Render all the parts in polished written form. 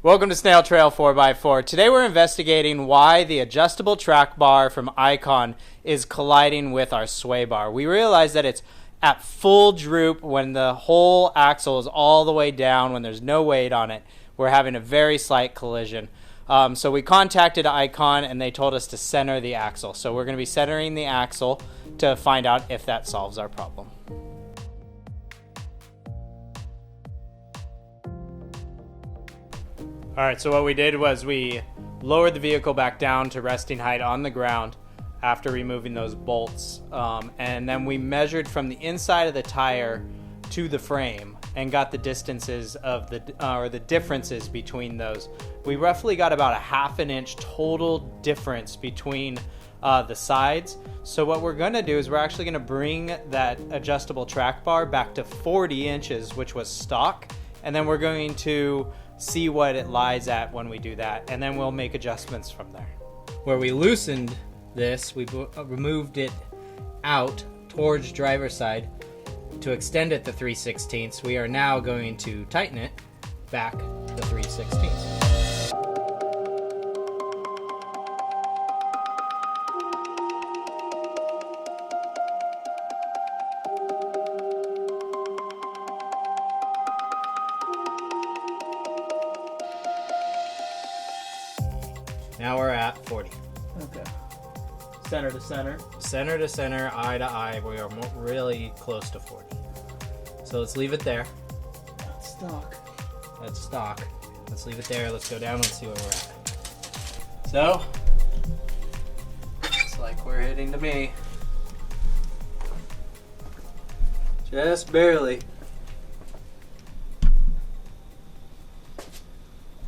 Welcome to Snail Trail 4x4. Today we're investigating why the adjustable track bar from Icon is colliding with our sway bar. We realize that it's at full droop when the whole axle is all the way down, when there's no weight on it. We're having a very slight collision. So we contacted Icon and they told us to center the axle. So we're going to be centering the axle to find out if that solves our problem. All right, so what we did was we lowered the vehicle back down to resting height on the ground after removing those bolts. And then we measured from the inside of the tire to the frame and got the distances of the differences between those. We roughly got about a ½ inch total difference between the sides. So what we're gonna do is we're actually gonna bring that adjustable track bar back to 40 inches, which was stock. And then we're going to see what it lies at when we do that, and then we'll make adjustments from there. Where we loosened this, we removed it out towards driver's side to extend it to 3/16. We are now going to tighten it back to 3/16. Now we're at 40. Okay. Center to center. Center to center, eye to eye, we are really close to 40. So let's leave it there. That's stock. That's stock. Let's leave it there. Let's go down and see where we're at. So, it's like we're hitting to me. Just barely.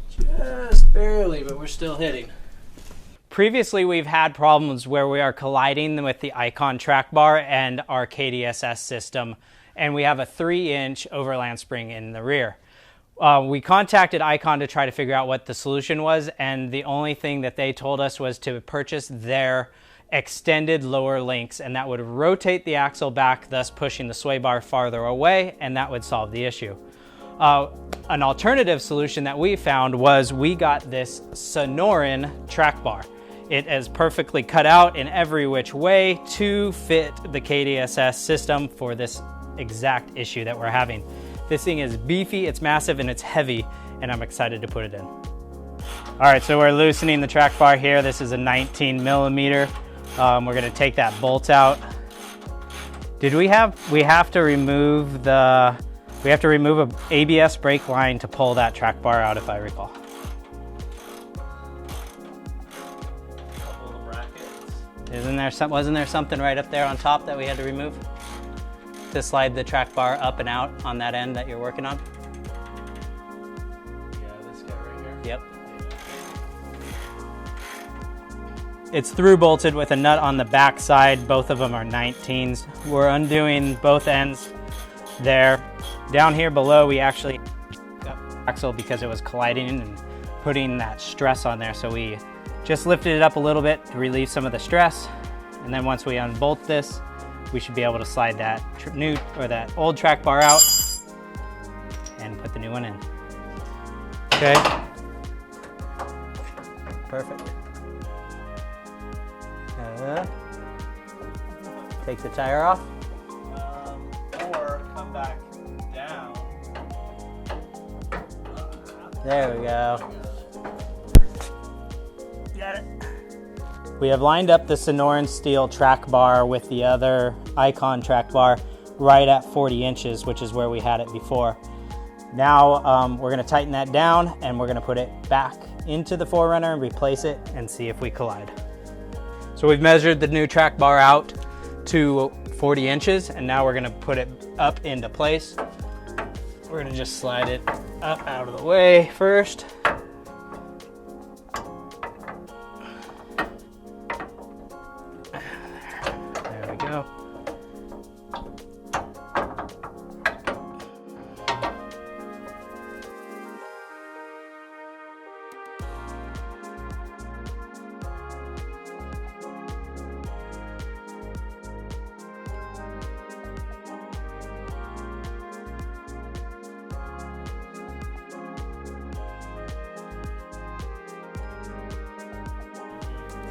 Just barely, but we're still hitting. Previously, we've had problems where we are colliding with the Icon track bar and our KDSS system, and we have a 3-inch overland spring in the rear. We contacted Icon to try to figure out what the solution was, and the only thing that they told us was to purchase their extended lower links, and that would rotate the axle back, thus pushing the sway bar farther away, and that would solve the issue. An alternative solution that we found was we got this Sonoran track bar. It is perfectly cut out in every which way to fit the KDSS system for this exact issue that we're having. This thing is beefy, it's massive, and it's heavy, and I'm excited to put it in. All right, so we're loosening the track bar here. This is a 19 millimeter. We're gonna take that bolt out. We have to remove an ABS brake line to pull that track bar out, if I recall. Wasn't there something right up there on top that we had to remove to slide the track bar up and out on that end that you're working on? Yeah, this guy right here. Yep. It's through bolted with a nut on the back side. Both of them are 19s. We're undoing both ends there. Down here below, we actually got the axle because it was colliding and putting that stress on there. So we just lifted it up a little bit to relieve some of the stress. And then once we unbolt this, we should be able to slide that that old track bar out and put the new one in. Okay. Perfect. Take the tire off. Or come back down. There we go. Got it. We have lined up the Sonoran Steel Track Bar with the other Icon track bar right at 40 inches, which is where we had it before. Now we're going to tighten that down and we're going to put it back into the 4Runner and replace it and see if we collide. So we've measured the new track bar out to 40 inches and now we're going to put it up into place. We're going to just slide it up out of the way first. There we go.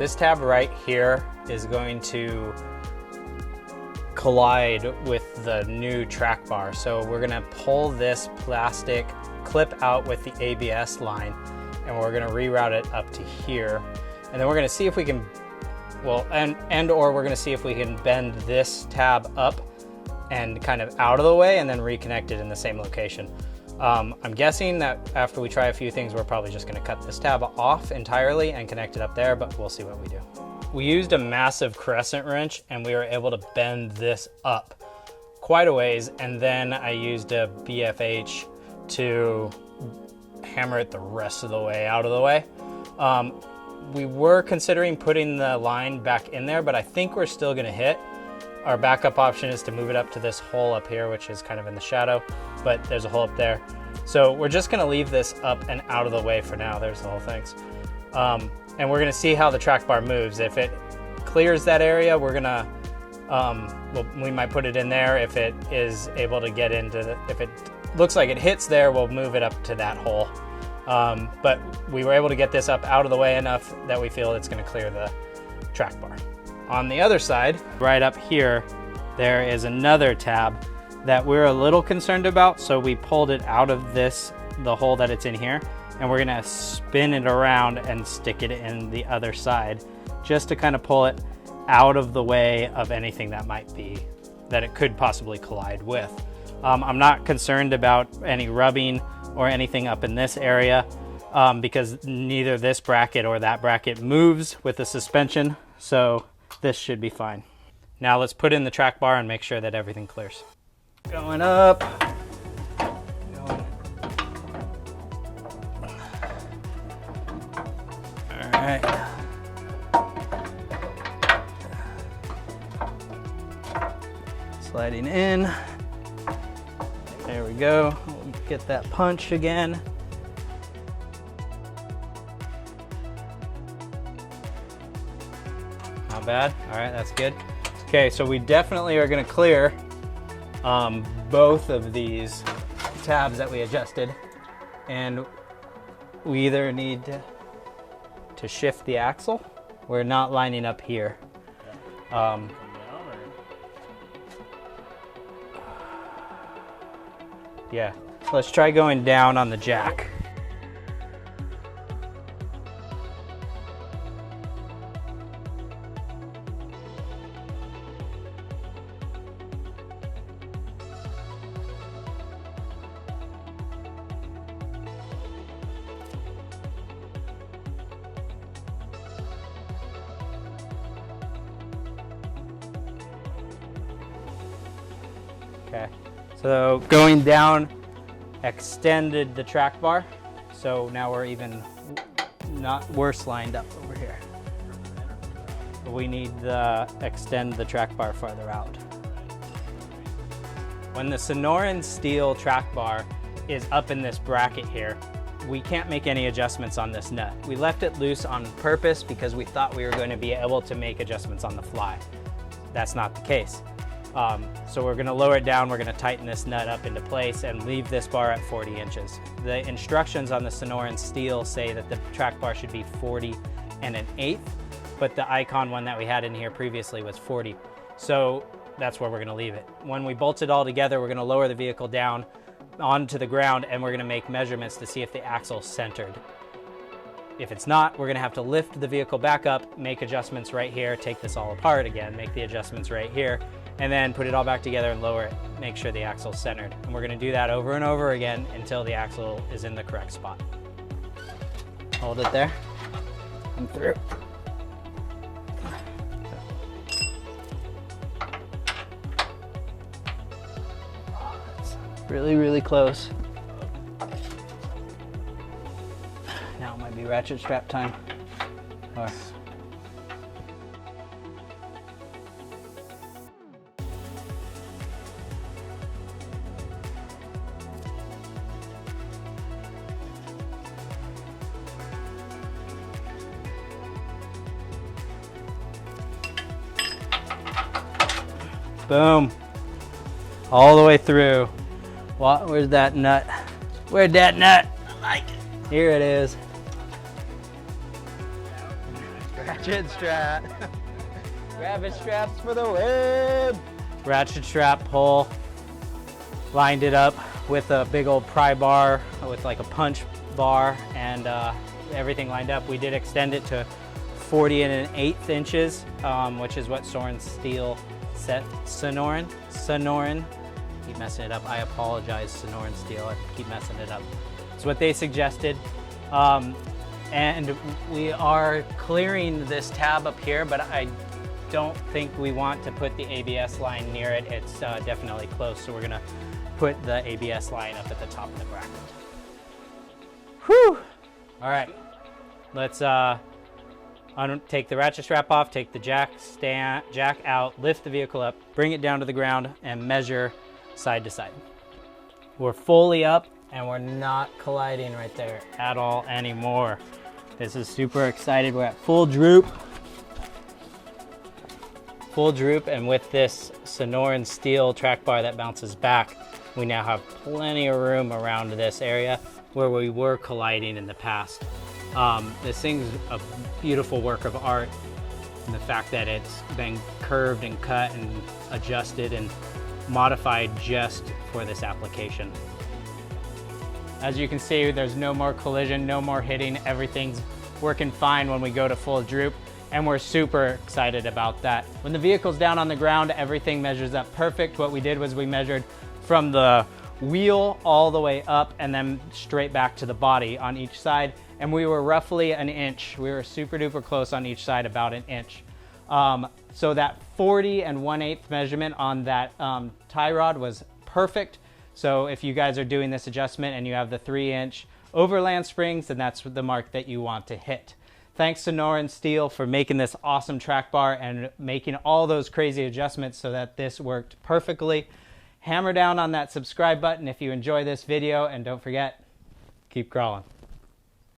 This tab right here is going to collide with the new track bar. So we're gonna pull this plastic clip out with the ABS line, and we're gonna reroute it up to here. And then we're gonna see if we can, well, or we're gonna see if we can bend this tab up and kind of out of the way and then reconnect it in the same location. I'm guessing that after we try a few things, we're probably just gonna cut this tab off entirely and connect it up there, but we'll see what we do. We used a massive crescent wrench and we were able to bend this up quite a ways, and then I used a BFH to hammer it the rest of the way out of the way. We were considering putting the line back in there, but I think we're still gonna hit. Our backup option is to move it up to this hole up here, which is kind of in the shadow, but there's a hole up there. So we're just gonna leave this up and out of the way for now. There's the whole thing. And we're gonna see how the track bar moves. If it clears that area, we're gonna, we might put it in there. If it is able to get into, if it looks like it hits there, we'll move it up to that hole. But we were able to get this up out of the way enough that we feel it's gonna clear the track bar. On the other side, right up here, there is another tab that we're a little concerned about. So we pulled it out of this, the hole that it's in here, and we're gonna spin it around and stick it in the other side, just to kind of pull it out of the way of anything that might be, that it could possibly collide with. I'm not concerned about any rubbing or anything up in this area because neither this bracket or that bracket moves with the suspension. So this should be fine. Now let's put in the track bar and make sure that everything clears. Going up. All right. Sliding in. There we go. We'll get that punch again. Not bad. All right, that's good. Okay, so we definitely are going to clear both of these tabs that we adjusted, and we either need to shift the axle. We're not lining up here. Yeah, let's try going down on the jack. Okay, so going down extended the track bar, so now we're even not worse lined up over here. But we need to extend the track bar farther out. When the Sonoran Steel Track Bar is up in this bracket here, we can't make any adjustments on this nut. We left it loose on purpose because we thought we were going to be able to make adjustments on the fly. That's not the case. So we're gonna lower it down, we're gonna tighten this nut up into place and leave this bar at 40 inches. The instructions on the Sonoran Steel say that the track bar should be 40 1/8, but the Icon one that we had in here previously was 40. So that's where we're gonna leave it. When we bolt it all together, we're gonna lower the vehicle down onto the ground and we're gonna make measurements to see if the axle's centered. If it's not, we're gonna have to lift the vehicle back up, make adjustments right here, take this all apart again, make the adjustments right here, and then put it all back together and lower it, make sure the axle's centered. And we're gonna do that over and over again until the axle is in the correct spot. Hold it there. I'm through. That's really, really close. Now it might be ratchet strap time. Or boom. All the way through. Where's that nut? Where'd that nut? I like it. Here it is. Ratchet strap. Rabbit straps for the win. Ratchet strap pull. Lined it up with a big old pry bar with like a punch bar and everything lined up. We did extend it to 40 1/8 inches, which is what Sonoran Steel set. Sonoran. Keep messing it up. I apologize, Sonoran Steel. I keep messing it up. It's what they suggested. And we are clearing this tab up here, but I don't think we want to put the ABS line near it. It's definitely close, so we're gonna put the ABS line up at the top of the bracket. Whew! All right, let's take the ratchet strap off, take the jack out, lift the vehicle up, bring it down to the ground, and measure side to side. We're fully up, and we're not colliding right there at all anymore. This is super excited. We're at full droop. Full droop, and with this Sonoran Steel Track Bar that bounces back, we now have plenty of room around this area where we were colliding in the past. This thing's a beautiful work of art, and the fact that it's been curved and cut and adjusted and modified just for this application. As you can see, there's no more collision, no more hitting. Everything's working fine when we go to full droop, and we're super excited about that. When the vehicle's down on the ground, everything measures up perfect. What we did was we measured from the wheel all the way up and then straight back to the body on each side, and we were roughly an inch. We were super duper close on each side, about an inch. So that 40 1/8 measurement on that tie rod was perfect. So if you guys are doing this adjustment and you have the 3-inch overland springs, then that's the mark that you want to hit. Thanks to Sonoran Steel for making this awesome track bar and making all those crazy adjustments so that this worked perfectly. Hammer down on that subscribe button if you enjoy this video, and don't forget, keep crawling.